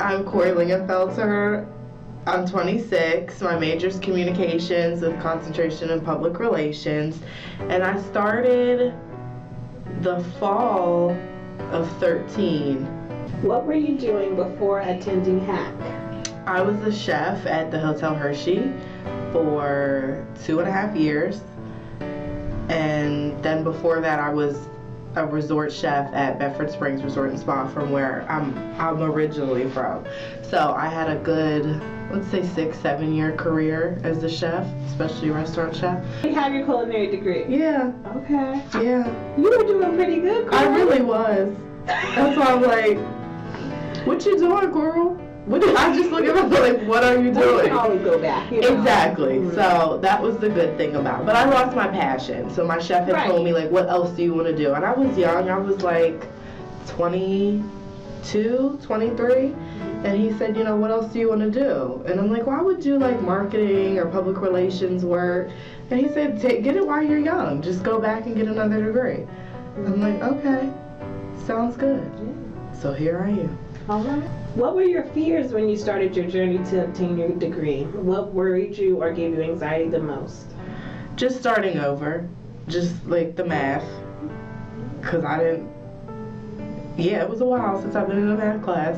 I'm Corrie Lingenfelter. I'm 26. My major is communications with concentration in public relations. And I started the fall of 13. What were you doing before attending HAC? I was a chef at the Hotel Hershey for 2.5 years. And then before that, I was a resort chef at Bedford Springs Resort and Spa, from where I'm originally from. So I had a good, let's say 6-7 year career as a chef, especially restaurant chef. You have your culinary degree? Yeah. Okay. Yeah. You were doing pretty good, Corey. I really was. That's why I'm like, what you doing, girl? I just look at them like, what are you doing? You can always go back. You know? Exactly. Mm-hmm. So that was the good thing about it. But I lost my passion. So my chef had told me, like, what else do you want to do? And I was young. I was like 22, 23. And he said, you know, what else do you want to do? And I'm like, well, I would do like marketing or public relations work. And he said, get it while you're young. Just go back and get another degree. I'm like, okay, sounds good. Yeah. So here I am. All right. What were your fears when you started your journey to obtain your degree? What worried you or gave you anxiety the most? Just starting over. Just like the math. Because it was a while since I've been in a math class.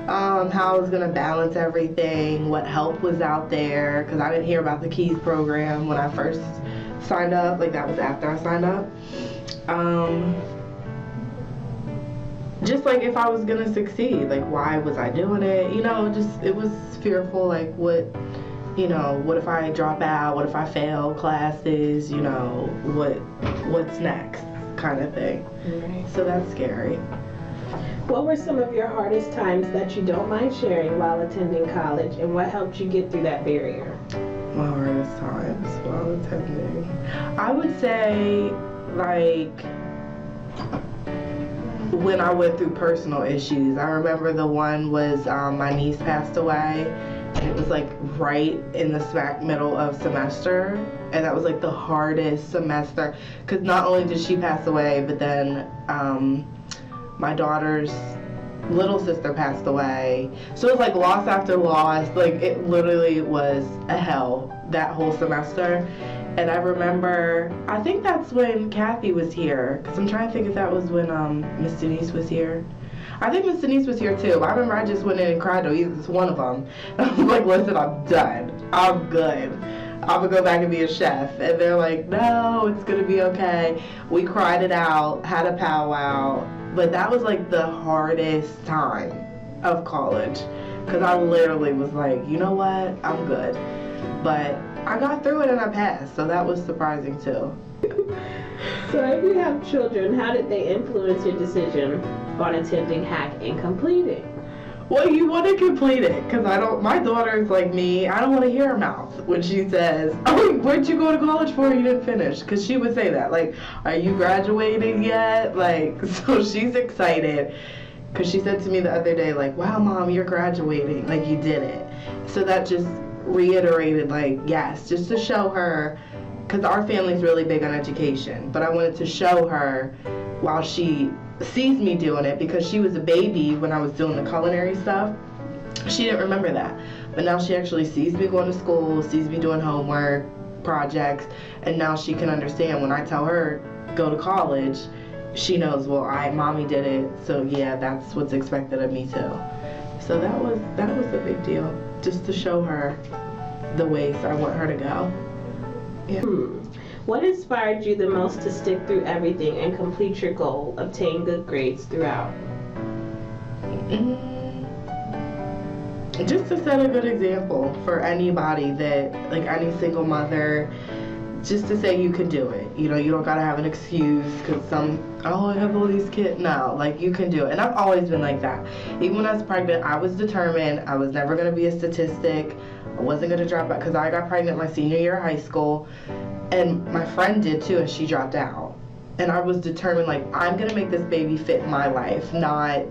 How I was going to balance everything, what help was out there, because I didn't hear about the KEYS program when I first signed up. Like, that was after I signed up. Just like if I was gonna succeed, like why was I doing it? You know, just it was fearful, like what if I drop out? What if I fail classes? You know, what's next kind of thing. Right. So that's scary. What were some of your hardest times that you don't mind sharing while attending college, and what helped you get through that barrier? My hardest times while attending, I would say, like, when I went through personal issues. I remember the one was my niece passed away, and it was like right in the smack middle of semester, and that was like the hardest semester, because not only did she pass away, but then my daughter's little sister passed away. So it was like loss after loss. Like, it literally was a hell that whole semester. And I remember, I think that's when Kathy was here, because I'm trying to think if that was when Miss Denise was here. I think Miss Denise was here too, but I remember I just went in and cried to either one of them. I was like, listen, I'm done. I'm good. I'm going to go back and be a chef. And they're like, no, it's going to be okay. We cried it out, had a powwow. But that was like the hardest time of college, because I literally was like, you know what, I'm good. But I got through it and I passed, so that was surprising too. So if you have children, how did they influence your decision on attending HAC and completing? Well, you want to complete it, because my daughter's like me, I don't want to hear her mouth when she says, oh, where'd you go to college for? You didn't finish. Because she would say that, like, are you graduating yet? Like, so she's excited, because she said to me the other day, like, wow, Mom, you're graduating. Like, you did it. So that just reiterated, like, yes, just to show her, because our family's really big on education, but I wanted to show her while she sees me doing it, because she was a baby when I was doing the culinary stuff. She didn't remember that, but now she actually sees me going to school, sees me doing homework, projects, and now she can understand when I tell her go to college, she knows, well, mommy did it, so yeah, that's what's expected of me too. So that was a big deal, just to show her the ways I want her to go. Yeah. What inspired you the most to stick through everything and complete your goal, obtain good grades throughout? Just to set a good example for anybody, that, like, any single mother, just to say you can do it. You know, you don't gotta have an excuse, because I have all these kids. No, like, you can do it. And I've always been like that. Even when I was pregnant, I was determined. I was never gonna be a statistic. I wasn't gonna drop out, because I got pregnant my senior year of high school. And my friend did too, and she dropped out. And I was determined, like, I'm gonna make this baby fit my life, not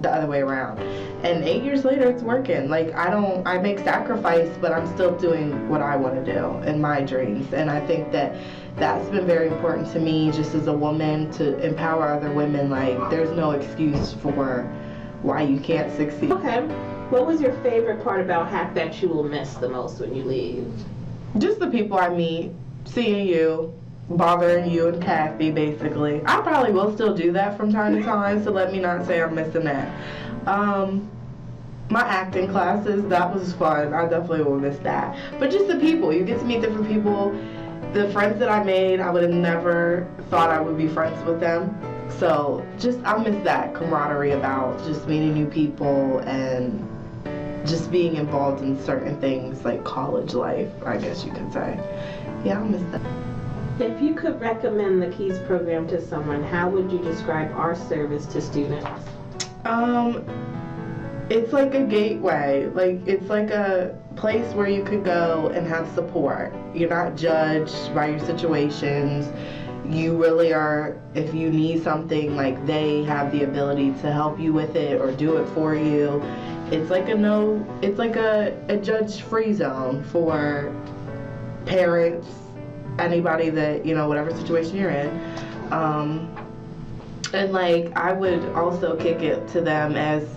the other way around. And 8 years later, it's working. Like, I make sacrifice, but I'm still doing what I want to do and my dreams. And I think that's been very important to me, just as a woman, to empower other women. Like, there's no excuse for why you can't succeed. Okay. What was your favorite part about Hack that you will miss the most when you leave? Just the people I meet, seeing you, bothering you and Kathy, basically. I probably will still do that from time to time, so let me not say I'm missing that. My acting classes, that was fun. I definitely will miss that. But just the people, you get to meet different people. The friends that I made, I would have never thought I would be friends with them. So just, I miss that camaraderie about just meeting new people and just being involved in certain things like college life, I guess you could say. Yeah, I miss that. If you could recommend the KEYS program to someone, how would you describe our service to students? It's like a gateway. Like, it's like a place where you could go and have support. You're not judged by your situations. You really are, if you need something, like, they have the ability to help you with it or do it for you. It's like a judge-free zone for parents, anybody that, whatever situation you're in. And like, I would also kick it to them as,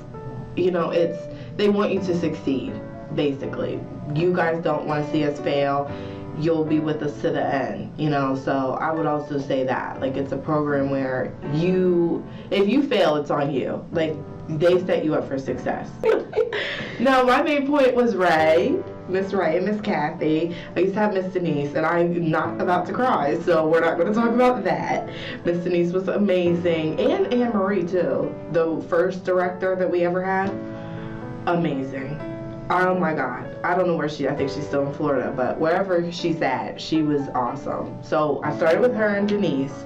they want you to succeed, basically. You guys don't want to see us fail. You'll be with us to the end, so I would also say that, like, it's a program where if you fail, it's on you. Like, they set you up for success. No, my main point was Miss Ray and Miss Kathy. I used to have Miss Denise, and I'm not about to cry, so we're not going to talk about that. Miss Denise was amazing, and Anne Marie too, the first director that we ever had. Amazing. Oh my God. I don't know where I think she's still in Florida, but wherever she's at, she was awesome. So I started with her and Denise,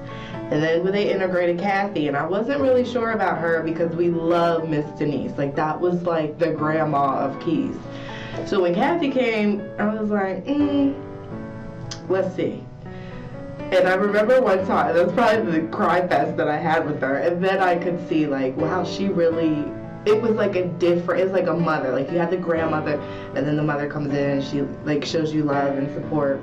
and then when they integrated Kathy, and I wasn't really sure about her because we love Miss Denise. Like, that was like the grandma of KEYS. So when Kathy came, I was like, let's see. And I remember one time, that's probably the cry fest that I had with her, and then I could see, like, wow, she really, it was like it's like a mother. Like, you have the grandmother, and then the mother comes in and she, like, shows you love and support.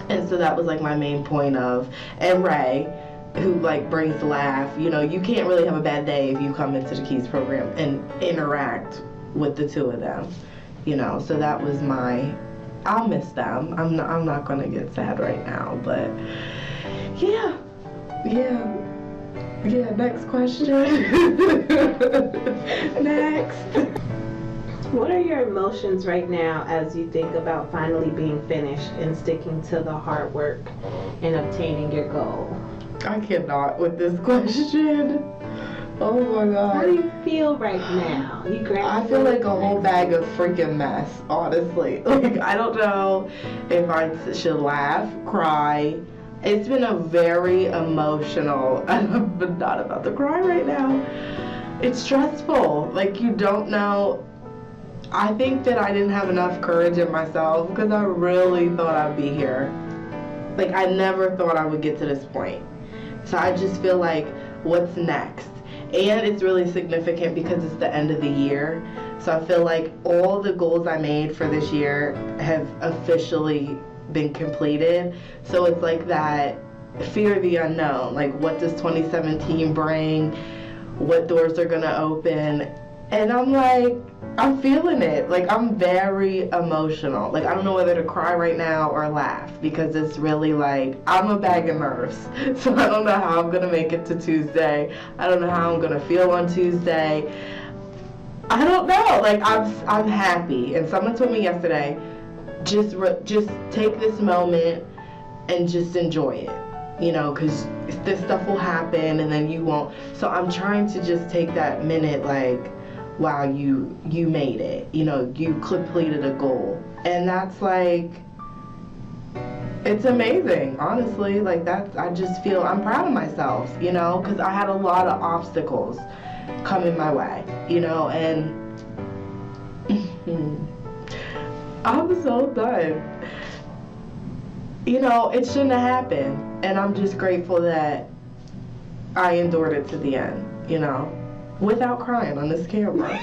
And so that was, like, my main point of, and Ray, who, like, brings the laugh. You can't really have a bad day if you come into the KEYS program and interact with the two of them. So that was I'll miss them. I'm not gonna get sad right now, but yeah, next question. Next. What are your emotions right now as you think about finally being finished and sticking to the hard work and obtaining your goal? I cannot with this question. Oh my God. How do you feel right now? I feel like a whole bag of freaking mess, honestly. Like, I don't know if I should laugh, cry. It's been a very emotional, I'm not about to cry right now. It's stressful. Like, you don't know. I think that I didn't have enough courage in myself because I really thought I'd be here. Like, I never thought I would get to this point. So I just feel like, what's next? And it's really significant because it's the end of the year. So I feel like all the goals I made for this year have officially been completed. So it's like that fear of the unknown. Like, what does 2017 bring? What doors are gonna open? And I'm like, I'm feeling it. Like, I'm very emotional. Like, I don't know whether to cry right now or laugh because it's really like, I'm a bag of nerves. So I don't know how I'm gonna make it to Tuesday. I don't know how I'm gonna feel on Tuesday. I don't know. Like, I'm happy. And someone told me yesterday, just take this moment and just enjoy it. Because this stuff will happen and then you won't. So I'm trying to just take that minute, like, wow, you made it. You completed a goal. And that's like, it's amazing, honestly. Like, I just feel, I'm proud of myself, because I had a lot of obstacles coming my way, and I'm so done. It shouldn't have happened. And I'm just grateful that I endured it to the end, without crying on this camera.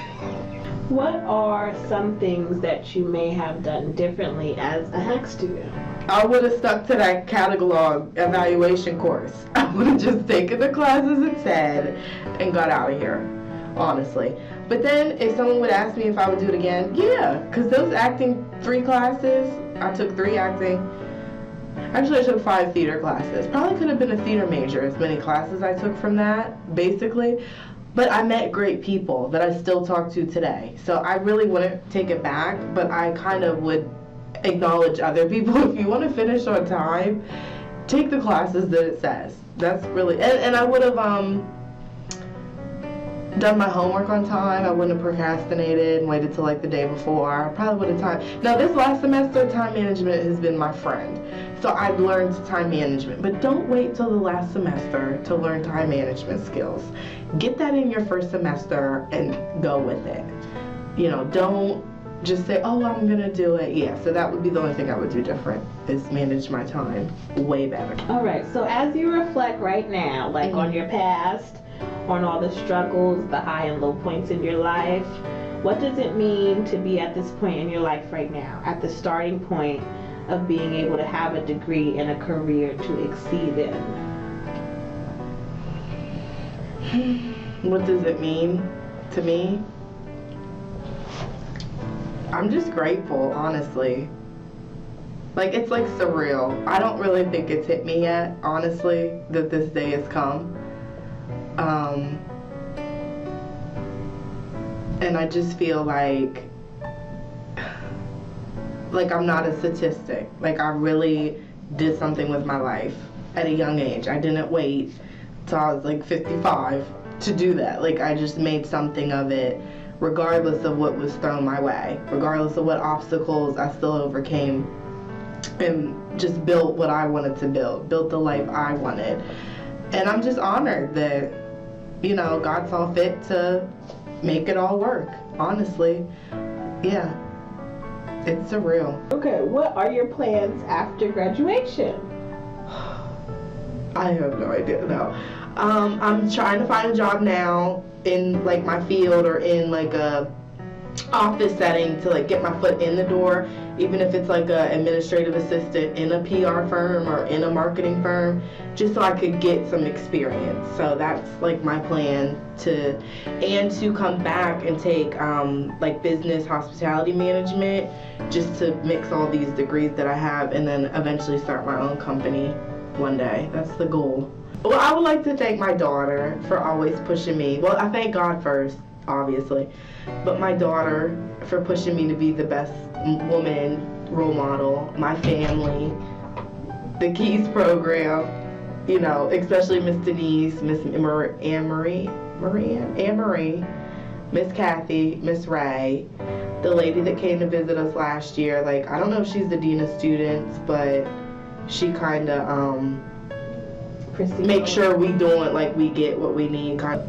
What are some things that you may have done differently as a HAC student? I would have stuck to that catalog evaluation course. I would have just taken the classes it said and got out of here. honestly. But then if someone would ask me if I would do it again, yeah, because those acting 3 classes, I took 3 acting. Actually, I took 5 theater classes. Probably could have been a theater major, as many classes I took from that, basically. But I met great people that I still talk to today. So I really wouldn't take it back, but I kind of would acknowledge other people. If you want to finish on time, take the classes that it says. That's really, and I would have done my homework on time. I wouldn't have procrastinated and waited till like the day before. I probably would have time. Now this last semester, time management has been my friend. So I've learned time management, but don't wait till the last semester to learn time management skills. Get that in your first semester and go with it. You know, don't just say, oh, I'm gonna do it. Yeah, so that would be the only thing I would do different, is manage my time way better. All right, so as you reflect right now, like on your past, on all the struggles, the high and low points in your life, what does it mean to be at this point in your life right now, at the starting point of being able to have a degree and a career to exceed in? What does it mean to me? I'm just grateful, honestly. Like, it's like surreal. I don't really think it's hit me yet, honestly, that this day has come. And I just feel like I'm not a statistic. Like, I really did something with my life at a young age. I didn't wait till I was like 55 to do that. Like, I just made something of it, regardless of what was thrown my way, regardless of what obstacles I still overcame, and just built what I wanted to built the life I wanted. And I'm just honored that, you know, God saw fit to make it all work, honestly. Yeah, it's surreal. Okay, what are your plans after graduation? I have no idea, no. I'm trying to find a job now in like my field or in like a office setting to like get my foot in the door, even if it's like a administrative assistant in a PR firm or in a marketing firm, just so I could get some experience. So that's like my plan, to come back and take like business hospitality management, just to mix all these degrees that I have, and then eventually start my own company one day. That's the goal. Well, I would like to thank my daughter for always pushing me. Well, I thank God first, obviously, but my daughter for pushing me to be the best woman, role model, my family, the KEYS program, you know, especially Miss Denise, Miss Anne-Marie, Miss Kathy, Miss Ray, the lady that came to visit us last year. Like, I don't know if she's the dean of students, but she kind of make sure we doing, like, we get what we need, kind of.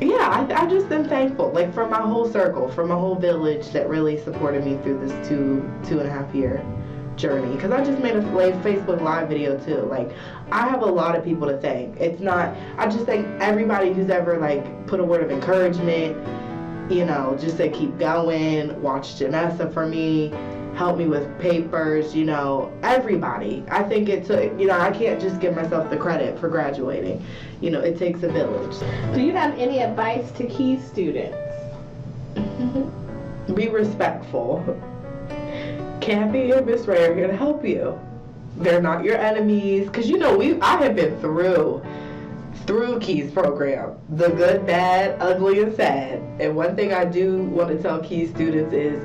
Yeah, I just am thankful, like, for my whole circle, for my whole village that really supported me through this two and a half year journey. Because I just made a Facebook Live video too. Like, I have a lot of people to thank. It's not, I just thank everybody who's ever like put a word of encouragement, you know, just to keep going, watch Janessa for me, help me with papers, you know, everybody. I think it took, you know, I can't just give myself the credit for graduating. You know, it takes a village. Do you have any advice to KEYS students? Be respectful. Kathy and Miss Ray are here to help you. They're not your enemies. Because, you know, I have been through KEYS program. The good, bad, ugly, and sad. And one thing I do want to tell KEYS students is,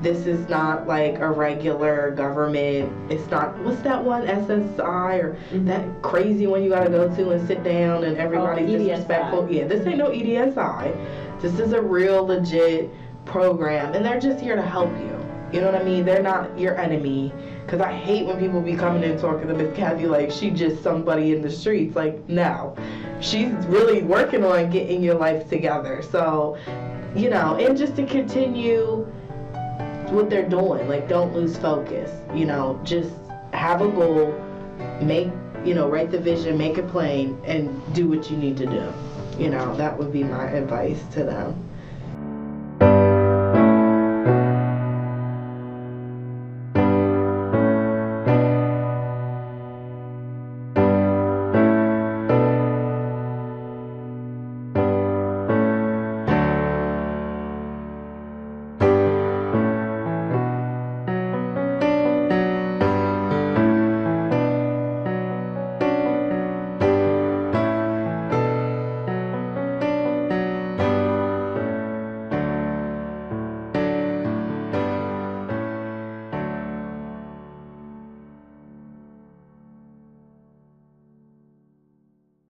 this is not like a regular government. It's not, what's that one, SSI, or that crazy one you gotta go to and sit down and everybody's disrespectful. Yeah, this ain't no EDSI. This is a real legit program, and they're just here to help you. You know what I mean? They're not your enemy. Because I hate when people be coming in talking to Miss Kathy like she just somebody in the streets. Like, no. She's really working on getting your life together. So, you know, and just to continue what they're doing. Like, don't lose focus. You know, just have a goal, write the vision, make it plain, and do what you need to do. You know, that would be my advice to them.